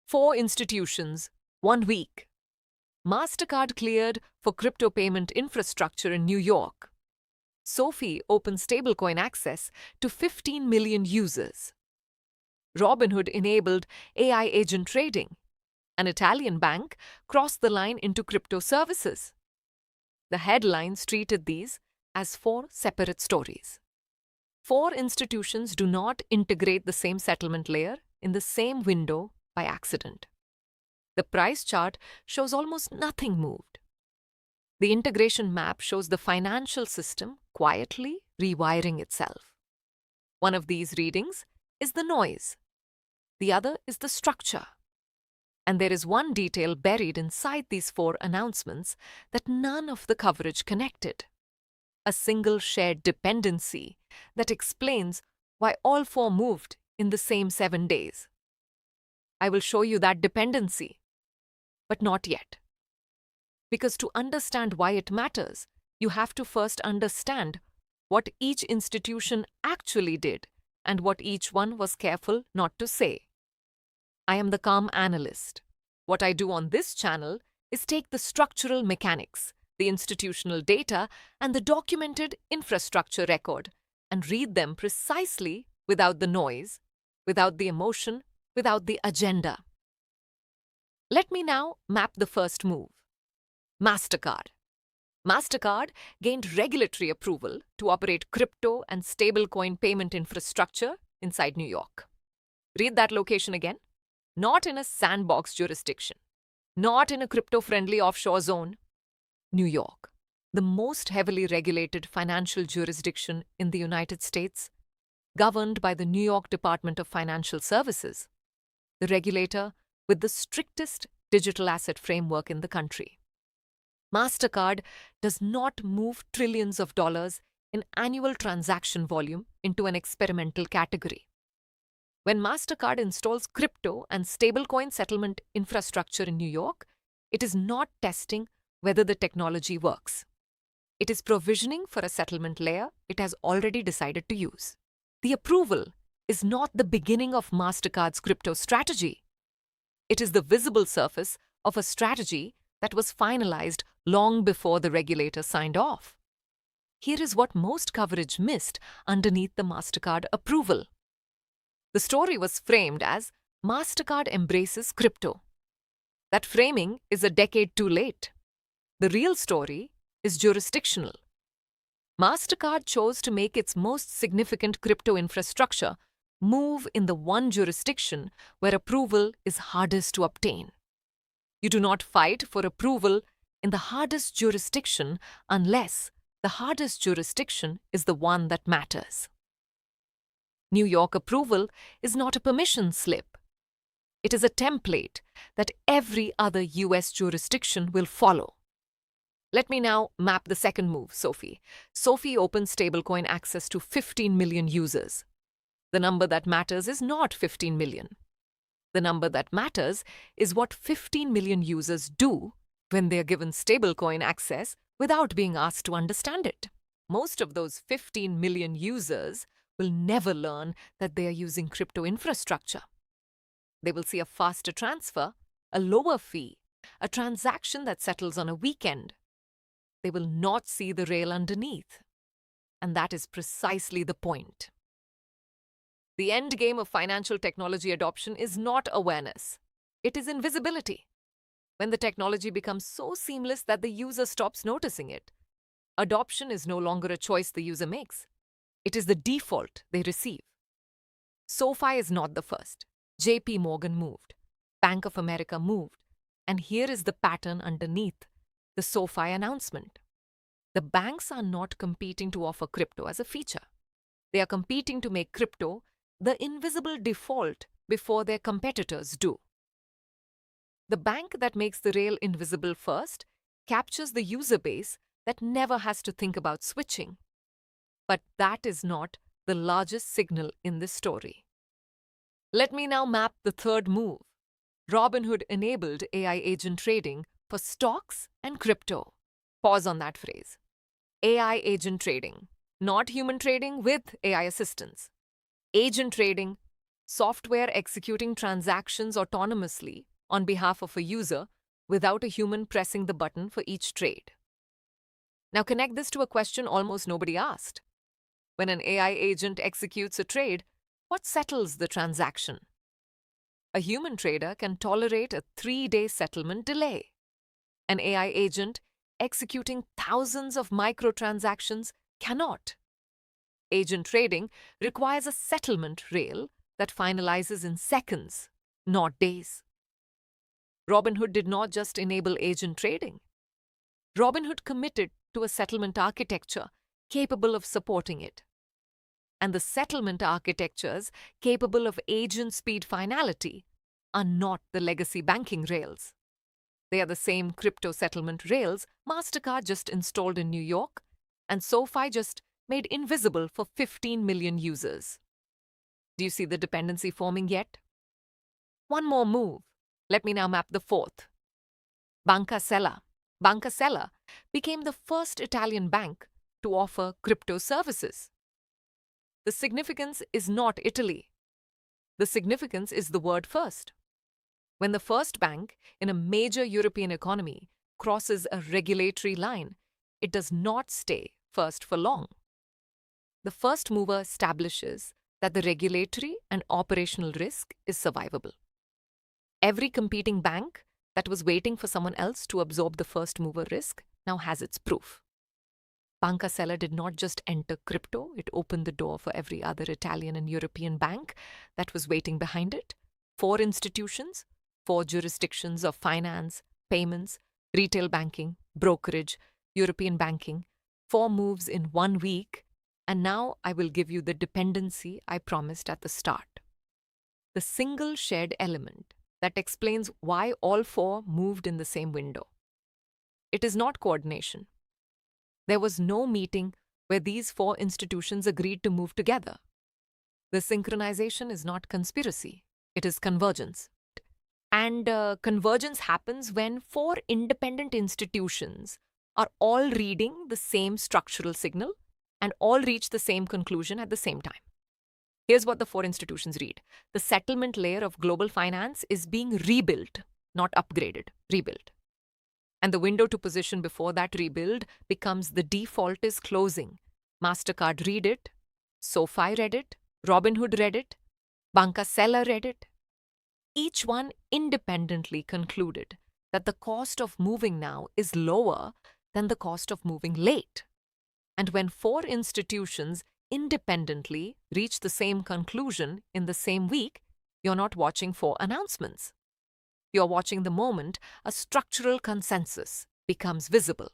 4 institutions, 1 week. Mastercard cleared for crypto payment infrastructure in New York. SoFi opens stablecoin access to 15 million users. Robinhood enabled AI agent trading. An Italian bank crossed the line into crypto services. The headlines treated these as 4 separate stories. 4 institutions do not integrate the same settlement layer in the same window by accident. The price chart shows almost nothing moved. The integration map shows the financial system quietly rewiring itself. One of these readings is the noise. The other is the structure. And there is one detail buried inside these 4 announcements that none of the coverage connected. A single shared dependency that explains why all 4 moved in the same 7 days. I will show you that dependency, but not yet. Because to understand why it matters, you have to first understand what each institution actually did and what each one was careful not to say. I am the calm analyst. What I do on this channel is take the structural mechanics, the institutional data, and the documented infrastructure record and read them precisely without the noise, without the emotion, without the agenda. Let me now map the first move. Mastercard. Mastercard gained regulatory approval to operate crypto and stablecoin payment infrastructure inside New York. Read that location again. Not in a sandbox jurisdiction. Not in a crypto-friendly offshore zone. New York, the most heavily regulated financial jurisdiction in the United States, governed by the New York Department of Financial Services, the regulator with the strictest digital asset framework in the country. Mastercard does not move trillions of dollars in annual transaction volume into an experimental category. When Mastercard installs crypto and stablecoin settlement infrastructure in New York, it is not testing whether the technology works. It is provisioning for a settlement layer it has already decided to use. The approval is not the beginning of Mastercard's crypto strategy. It is the visible surface of a strategy that was finalized long before the regulator signed off. Here is what most coverage missed underneath the Mastercard approval. The story was framed as Mastercard embraces crypto. That framing is a decade too late. The real story is jurisdictional. Mastercard chose to make its most significant crypto infrastructure move in the one jurisdiction where approval is hardest to obtain. You do not fight for approval in the hardest jurisdiction unless the hardest jurisdiction is the one that matters. New York approval is not a permission slip. It is a template that every other US jurisdiction will follow. Let me now map the second move, SoFi. SoFi opens stablecoin access to 15 million users. The number that matters is not 15 million. The number that matters is what 15 million users do when they are given stablecoin access without being asked to understand it. Most of those 15 million users will never learn that they are using crypto infrastructure. They will see a faster transfer, a lower fee, a transaction that settles on a weekend. They will not see the rail underneath. And that is precisely the point. The end game of financial technology adoption is not awareness. It is invisibility. When the technology becomes so seamless that the user stops noticing it, adoption is no longer a choice the user makes. It is the default they receive. SoFi is not the first. JP Morgan moved. Bank of America moved. And here is the pattern underneath the SoFi announcement. The banks are not competing to offer crypto as a feature. They are competing to make crypto the invisible default before their competitors do. The bank that makes the rail invisible first captures the user base that never has to think about switching. But that is not the largest signal in this story. Let me now map the third move. Robinhood enabled AI agent trading for stocks and crypto. Pause on that phrase. AI agent trading, not human trading with AI assistance. Agent trading, software executing transactions autonomously on behalf of a user without a human pressing the button for each trade. Now connect this to a question almost nobody asked. When an AI agent executes a trade, what settles the transaction? A human trader can tolerate a 3-day settlement delay. An AI agent executing thousands of microtransactions cannot. Agent trading requires a settlement rail that finalizes in seconds, not days. Robinhood did not just enable agent trading. Robinhood committed to a settlement architecture capable of supporting it. And the settlement architectures capable of agent speed finality are not the legacy banking rails. They are the same crypto settlement rails Mastercard just installed in New York and SoFi just made invisible for 15 million users. Do you see the dependency forming yet? One more move. Let me now map the fourth. Banca Sella. Banca Sella became the first Italian bank to offer crypto services. The significance is not Italy. The significance is the word first. When the first bank in a major European economy crosses a regulatory line, it does not stay first for long. The first mover establishes that the regulatory and operational risk is survivable. Every competing bank that was waiting for someone else to absorb the first mover risk now has its proof. Banca Sella did not just enter crypto, it opened the door for every other Italian and European bank that was waiting behind it. 4 institutions, 4 jurisdictions of finance, payments, retail banking, brokerage, European banking, 4 moves in 1 week, and now I will give you the dependency I promised at the start. The single shared element that explains why all 4 moved in the same window. It is not coordination. There was no meeting where these 4 institutions agreed to move together. The synchronization is not conspiracy, it is convergence. And convergence happens when 4 independent institutions are all reading the same structural signal and all reach the same conclusion at the same time. Here's what the 4 institutions read. The settlement layer of global finance is being rebuilt, not upgraded, rebuilt. And the window to position before that rebuild becomes the default is closing. Mastercard read it, SoFi read it, Robinhood read it, Banca Sella read it. Each one independently concluded that the cost of moving now is lower than the cost of moving late. And when 4 institutions independently reach the same conclusion in the same week, you're not watching 4 announcements. You're watching the moment a structural consensus becomes visible.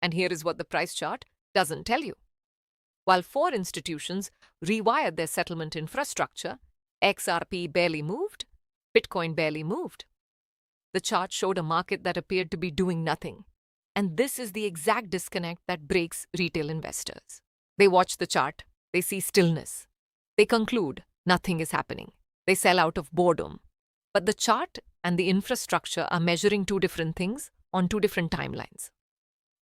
And here is what the price chart doesn't tell you. While 4 institutions rewired their settlement infrastructure, XRP barely moved, Bitcoin barely moved. The chart showed a market that appeared to be doing nothing. And this is the exact disconnect that breaks retail investors. They watch the chart, they see stillness. They conclude nothing is happening. They sell out of boredom. But the chart and the infrastructure are measuring 2 different things on 2 different timelines.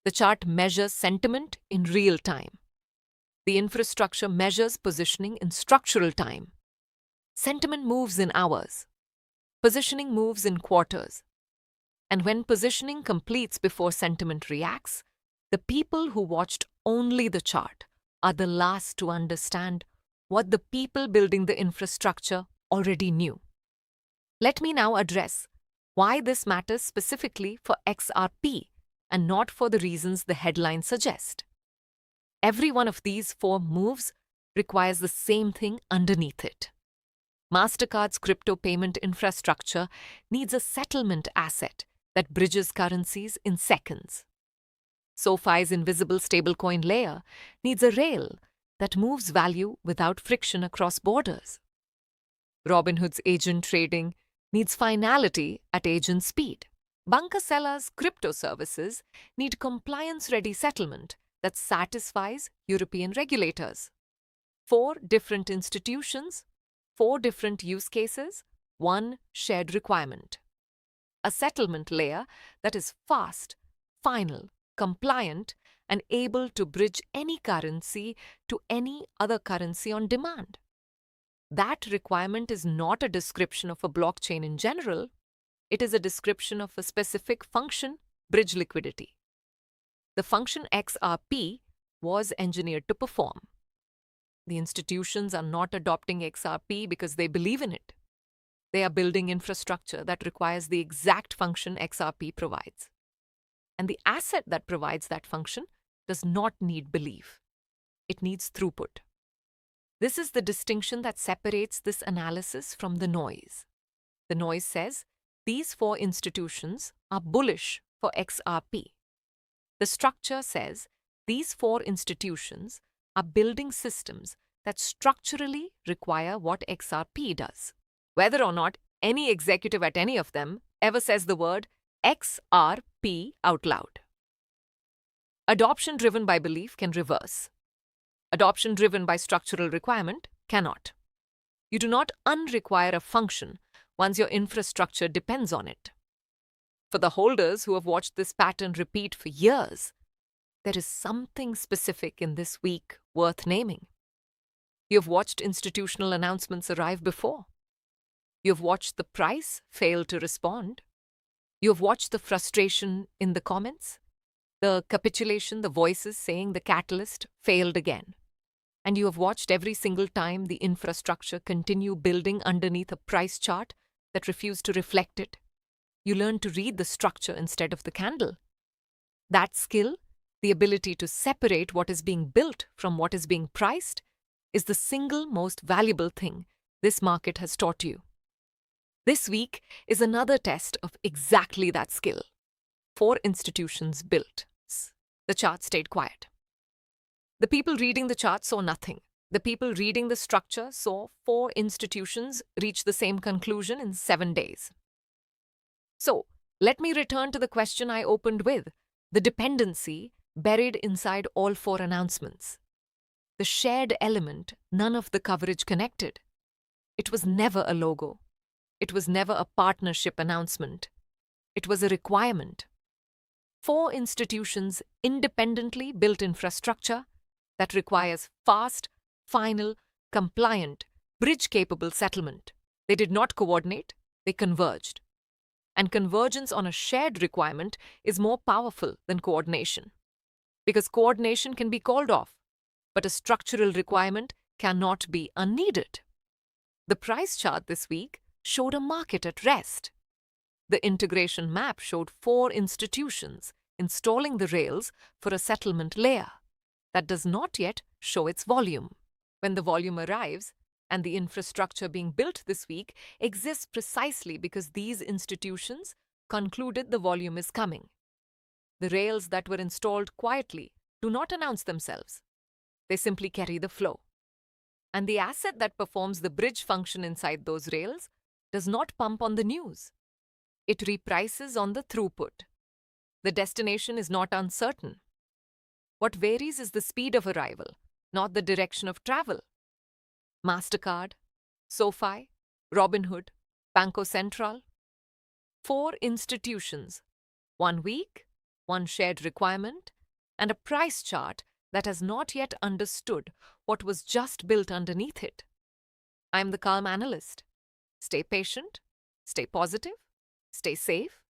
The chart measures sentiment in real time. The infrastructure measures positioning in structural time. Sentiment moves in hours. Positioning moves in quarters. And when positioning completes before sentiment reacts, the people who watched only the chart are the last to understand what the people building the infrastructure already knew. Let me now address why this matters specifically for XRP and not for the reasons the headlines suggest. Every one of these 4 moves requires the same thing underneath it. Mastercard's crypto payment infrastructure needs a settlement asset that bridges currencies in seconds. SoFi's invisible stablecoin layer needs a rail that moves value without friction across borders. Robinhood's agent trading needs finality at agent speed. Banca Sella's crypto services need compliance-ready settlement that satisfies European regulators. 4 different institutions, 4 different use cases, 1 shared requirement. A settlement layer that is fast, final, compliant, and able to bridge any currency to any other currency on demand. that requirement is not a description of a blockchain in general, it is a description of a specific function, bridge liquidity. The function XRP was engineered to perform. The institutions are not adopting XRP because they believe in it. They are building infrastructure that requires the exact function XRP provides. And the asset that provides that function does not need belief. It needs throughput. This is the distinction that separates this analysis from the noise. The noise says these 4 institutions are bullish for XRP. The structure says these 4 institutions are building systems that structurally require what XRP does. Whether or not any executive at any of them ever says the word XRP out loud. Adoption driven by belief can reverse. Adoption driven by structural requirement cannot. You do not unrequire a function once your infrastructure depends on it. For the holders who have watched this pattern repeat for years, there is something specific in this week worth naming. You have watched institutional announcements arrive before. You have watched the price fail to respond. You have watched the frustration in the comments, the capitulation, the voices saying the catalyst failed again. And you have watched every single time the infrastructure continue building underneath a price chart that refused to reflect it. You learn to read the structure instead of the candle. That skill, the ability to separate what is being built from what is being priced, is the single most valuable thing this market has taught you. This week is another test of exactly that skill. 4 institutions built. The chart stayed quiet. The people reading the chart saw nothing. The people reading the structure saw 4 institutions reach the same conclusion in 7 days. So, let me return to the question I opened with, the dependency buried inside all 4 announcements. The shared element none of the coverage connected. It was never a logo. It was never a partnership announcement. It was a requirement. 4 institutions independently built infrastructure that requires fast, final, compliant, bridge-capable settlement. They did not coordinate, they converged. And convergence on a shared requirement is more powerful than coordination. Because coordination can be called off, but a structural requirement cannot be unneeded. The price chart this week showed a market at rest. The integration map showed 4 institutions installing the rails for a settlement layer that does not yet show its volume. When the volume arrives, and the infrastructure being built this week exists precisely because these institutions concluded the volume is coming. The rails that were installed quietly do not announce themselves. They simply carry the flow. And the asset that performs the bridge function inside those rails does not pump on the news. It reprices on the throughput. The destination is not uncertain. What varies is the speed of arrival, not the direction of travel. Mastercard, SoFi, Robinhood, Banca Sella. 4 institutions, 1 week, 1 shared requirement, and a price chart that has not yet understood what was just built underneath it. I am the calm analyst. Stay patient, stay positive, stay safe,